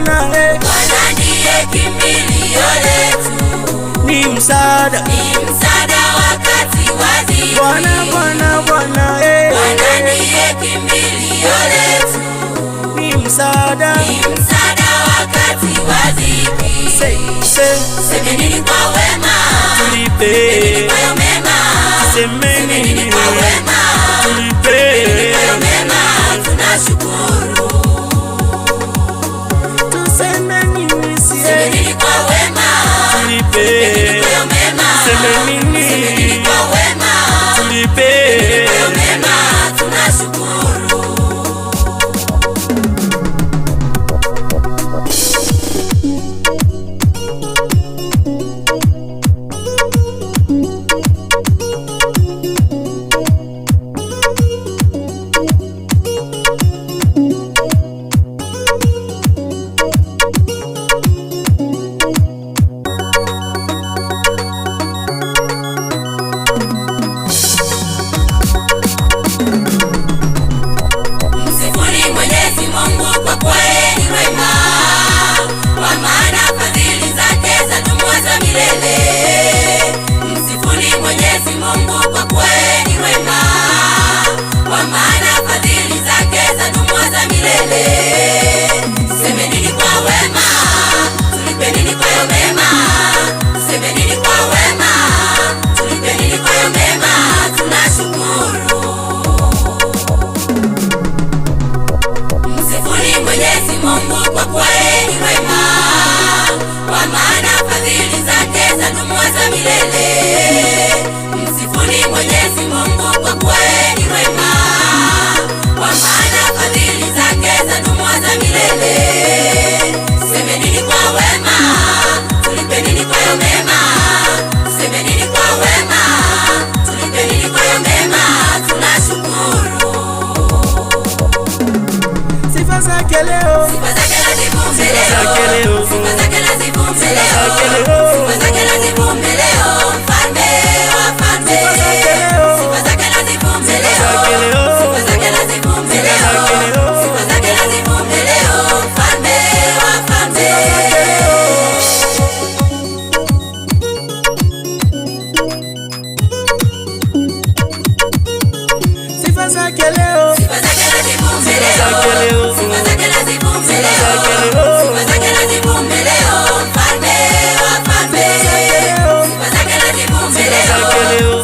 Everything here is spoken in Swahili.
Bwana, Bwana ndiye kimbilio letu, ni msaada wakati wa dhiki. Bwana, Bwana, Bwana, Bwana ndiye kimbilio letu, ni msaada wakati wa dhiki. Semeni kwa wema, tulipe, kwa mema, semeni kwa wema, tulipe, kwa mema, tunashukuru. Tusemeni Semeni kwa wema, tulipe, kwa mema, semeni kwa wema, tulipe, kwa mema, tunashukuru. Msifuni Mwenyezi Mungu kwa kweli wema, kwa maana fadhili zake zadumu za milele. Semeni kwa wema, tulipeni kwa mema. Semeni kwa wema, tulipeni kwa mema, tunashukuru. Msifuni Mwenyezi Mungu kwa kweli wema, kwa maana fadhili zake zadumu za milele. Msifuni Mwenyezi Mungu kwa kweli wema, kwa maana fadhili zake zadumu za milele. Semeni kwa wema, tulipeni kwa mema. Semeni kwa wema, tulipeni kwa mema, tunashukuru. sifa zake leo, Sifa zake sifa lazivumbe zake leo, leo, sifa zake lazivumbe sifa zake leo, leo, sifa zake lazivumbe leo, mfalme wa falme. sifa zake leo, Sifa zake lazivumbe sifa leo, zake leo, sifa zake lazivumbe sifa leo, zake leo, sifa zake lazivumbe leo, mfalme wa falme. sifa zake leo, Sifa zake lazivumbe leo, sifa zake lazivumbe leo, sifa zake lazivumbe leo, mfalme wa falme. Sifa zake lazivumbe leo, sifa zake leo,